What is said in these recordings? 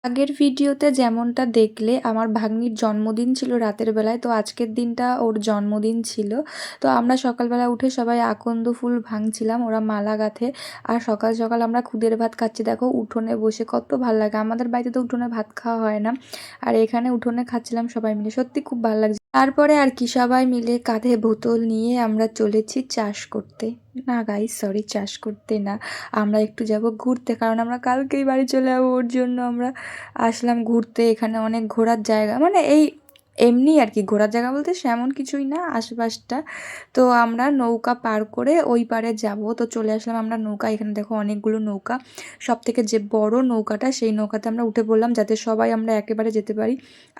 আগের ভিডিওতে যেমনটা দেখলে আমার ভাগ্নির জন্মদিন ছিল রাতের বেলায়। তো আজকের দিনটা ওর জন্মদিন ছিল। তো আমরা সকালবেলা উঠে সবাই আকন্দ ফুল ভাঙছিলাম, ওরা মালা গাঁথে। আর সকাল সকাল আমরা খুদের ভাত খাচ্ছি। দেখো উঠোনে বসে কত ভাল লাগে। আমাদের বাড়িতে তো উঠোনে ভাত খাওয়া হয় না, আর এখানে উঠোনে খাচ্ছিলাম সবাই মিলে, সত্যি খুব ভালো লাগছে। তারপরে আর কি সবাই মিলে কাঁধে বোতল নিয়ে আমরা চলেছি চাষ করতে। না গাইস, সরি, চাষ করতে না, আমরা একটু যাব ঘুরতে, কারণ আমরা কালকেই বাড়ি চলে যাবো। ওর জন্য আমরা আসলাম ঘুরতে। এখানে অনেক ঘোরার জায়গা, মানে এই এমনি আর কি, ঘোরার জায়গা বলতে সেমন কিছুই না, আশেপাশটা। তো আমরা নৌকা পার করে ওই পারে যাব। তো চলে আসলাম আমরা নৌকা, এখানে দেখো অনেকগুলো নৌকা। সব থেকে যে বড় নৌকাটা, সেই নৌকাতে আমরা উঠে পড়লাম যাতে সবাই আমরা একেবারে যেতে পারি।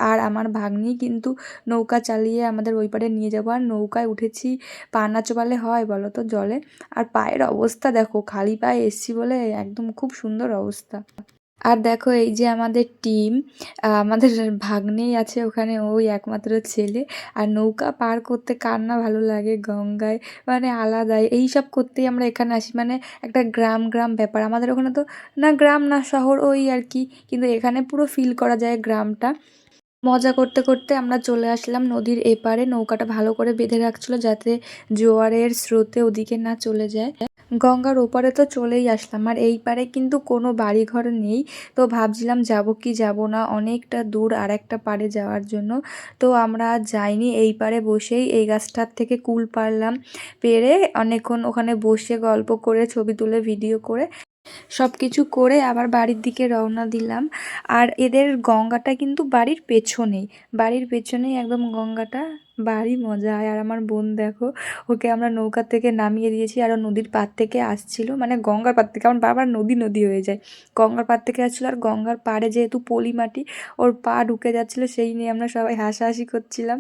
আর আমার ভাগ্নি কিন্তু নৌকা চালিয়ে আমাদের ওই পারে নিয়ে যাবো। আর নৌকায় উঠেছি, পা না চোবালে হয় বলো তো জলে? আর পায়ের অবস্থা দেখো, খালি পায়ে এসছি বলে একদম খুব সুন্দর অবস্থা। আর দেখো এই যে আমাদের টিম, আমাদের ভাগ্নেই আছে ওখানে, ওই একমাত্র ছেলে। আর নৌকা পার করতে কার না ভালো লাগে গঙ্গায়, মানে আলাদাই। এই সব করতেই আমরা এখানে আসি, মানে একটা গ্রাম গ্রাম ব্যাপার। আমাদের ওখানে তো না গ্রাম না শহর, ওই আর কি, কিন্তু এখানে পুরো ফিল করা যায় গ্রামটা। মজা করতে করতে আমরা চলে আসলাম নদীর এপারে। নৌকাটা ভালো করে বেঁধে রাখছিল যাতে জোয়ারের স্রোতে ওদিকে না চলে যায়। গঙ্গার ওপারে তো চলেই আসলাম, আর এই পারে কিন্তু কোনো বাড়িঘর নেই। তো ভাবছিলাম যাব কি যাব না, অনেকটা দূর আর একটা পাড়ে যাওয়ার জন্য। তো আমরা যাইনি, এই পারে বসেই এই গাছটার থেকে কুল পারলাম। পেরে অনেকক্ষণ ওখানে বসে গল্প করে, ছবি তুলে, ভিডিও করে, সব কিছু করে আবার বাড়ির দিকে রওনা দিলাম। আর এদের গঙ্গাটা কিন্তু বাড়ির পেছনেই, বাড়ির পেছনেই একদম গঙ্গাটা, বাড়ি মজা হয়। আর আমার বোন দেখো, ওকে আমরা নৌকা থেকে নামিয়ে দিয়েছি, আর ও নদীর পাড় থেকে আসছিল, মানে গঙ্গার পাড় থেকে, আমার বারবার নদী নদী হয়ে যায়, গঙ্গার পাড় থেকে আসছিলো। আর গঙ্গার পাড়ে যেহেতু পলি মাটি, ওর পা ঢুকে যাচ্ছিলো, সেই নিয়ে আমরা সবাই হাসাহাসি করছিলাম।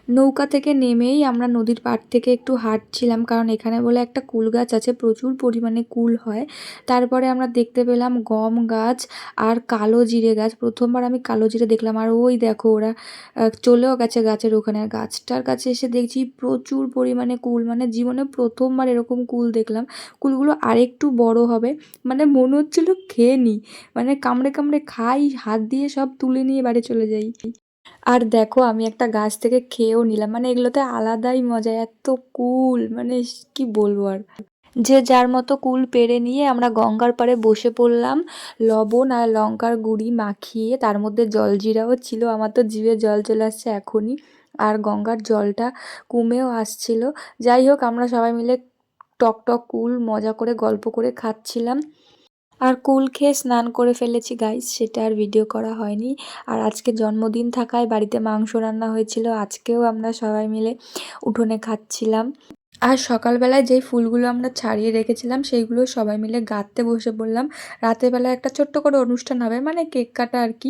নৌকা থেকে নেমেই আমরা নদীর পাড় থেকে একটু হাঁটছিলাম, কারণ এখানে বলে একটা কুল গাছ আছে, প্রচুর পরিমাণে কুল হয়। তারপরে আমরা দেখতে পেলাম গম গাছ আর কালো জিরে গাছ। প্রথমবার আমি কালো জিরে দেখলাম। আর ওই দেখো ওরা চলেও গেছে গাছের ওখানে। আর গাছটার কাছে এসে দেখছি প্রচুর পরিমাণে কুল, মানে জীবনে প্রথমবার এরকম কুল দেখলাম। কুলগুলো আরেকটু বড় হবে, মানে মনে হচ্ছিল খেয়ে নিই, মানে কামড়ে কামড়ে খাই, হাত দিয়ে সব তুলে নিয়ে বাড়ি চলে যাই। আর দেখো আমি একটা গাছ থেকে খেয়েও নিলাম, মানে এগুলোতে আলাদাই মজা, এত কুল, মানে কি বলবো আর। যে যার মতো কুল পেড়ে নিয়ে আমরা গঙ্গার পাড়ে বসে পড়লাম। লবণ আর লঙ্কার গুঁড়ি মাখিয়ে, তার মধ্যে জলজিরাও ছিল, আমার তো জিভে জল চলে আসছে এখনই। আর গঙ্গার জলটা কমেও আসছিল। যাই হোক, আমরা সবাই মিলে টক টক কুল মজা করে গল্প করে খাচ্ছিলাম। আর কুল খেয়ে স্নান করে ফেলেছি গাইস, সেটা আর ভিডিও করা হয়নি। আর আজকে জন্মদিন থাকায় বাড়িতে মাংস রান্না হয়েছিল, আজকেও আমরা সবাই মিলে উঠোনে খাচ্ছিলাম। আর সকালবেলায় যেই ফুলগুলো আমরা ছাড়িয়ে রেখেছিলাম, সেইগুলো সবাই মিলে গাঁথতে বসে পড়লাম। রাতের বেলা একটা ছোট্ট করে অনুষ্ঠান হবে, মানে কেক কাটা আর কি।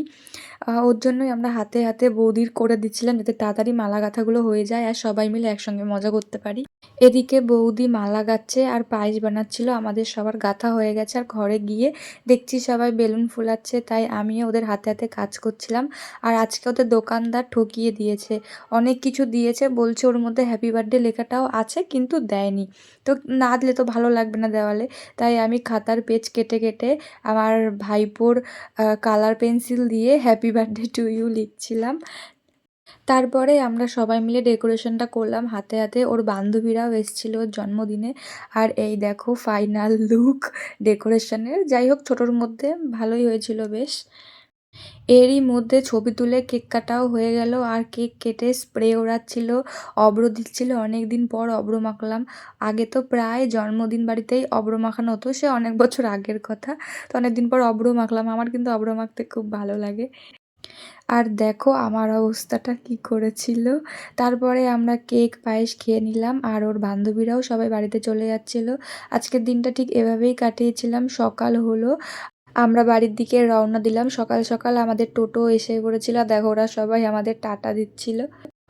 ওর জন্যই আমরা হাতে হাতে বৌদির করে দিচ্ছিলাম, যাতে তাড়াতাড়ি মালা গাঁথাগুলো হয়ে যায় আর সবাই মিলে একসঙ্গে মজা করতে পারি। এদিকে বৌদি মালা গাঁথছে আর পায়েস বানাচ্ছিল। আমাদের সবার গাঁথা হয়ে গেছে, আর ঘরে গিয়ে দেখছি সবাই বেলুন ফুলাচ্ছে, তাই আমিও ওদের হাতে হাতে কাজ করছিলাম। আর আজকে ওদের দোকানদার ঠকিয়ে দিয়েছে, অনেক কিছু দিয়েছে, বলছে ওর মধ্যে হ্যাপি বার্থডে লেখাটাও আছে, কিন্তু দেয়নি। তো না দিলে তো ভালো লাগবে না দেওয়ালে, তাই আমি খাতার পেজ কেটে কেটে আমার ভাইপোর কালার পেন্সিল দিয়ে হ্যাপি বার্থডে টু ইউ লিখছিলাম। তারপরে আমরা সবাই মিলে ডেকোরেশনটা করলাম হাতে হাতে। ওর বান্ধবীরাও এসেছিল ওর জন্মদিনে। আর এই দেখো ফাইনাল লুক ডেকোরেশনের। যাই হোক, ছোটোর মধ্যে ভালোই হয়েছিল বেশ। এরই মধ্যে ছবি তুলে কেক কাটাও হয়ে গেল, আর কেক কেটে স্প্রে ওড়াচ্ছিল, অব্র দিচ্ছিল। অনেক দিন পর অব্র মাখলাম। আগে তো প্রায় জন্মদিন বাড়িতেই অব্র মাখানো হতো, সে অনেক বছর আগের কথা। তো অনেক দিন পর অব্র মাখলাম, আমার কিন্তু অব্র মাখতে খুব ভালো লাগে। আর দেখো আমার অবস্থাটা কি করেছিল। তারপরে আমরা কেক পায়েস খেয়ে নিলাম, আর ওর বান্ধবীরাও সবাই বাড়িতে চলে যাচ্ছিল। আজকের দিনটা ঠিক এভাবেই কাটিয়েছিলাম। সকাল হলো, আমরা বাড়ির দিকে রওনা দিলাম। সকাল সকাল আমাদের টোটো এসে পড়েছিল, দেখো ওরা সবাই আমাদের টাটা দিচ্ছিল।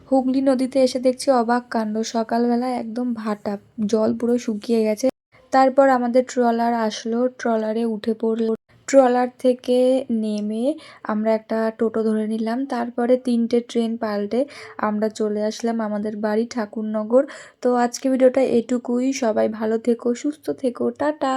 হুগলি নদীতে এসে দেখছি অবাক কাণ্ড, সকালবেলা একদম ভাটা, জল পুরো শুকিয়ে গেছে। তারপর আমাদের ট্রলার আসলো, ট্রলারে উঠে পড়ল। ট্রলার থেকে নেমে আমরা একটা টোটো ধরে নিলাম। তারপরে 3টে ট্রেন পাল্টে আমরা চলে আসলাম আমাদের বাড়ি ঠাকুরনগর। তো আজকে ভিডিওটা এটুকুই। সবাই ভালো থেকো, সুস্থ থেকো, টাটা।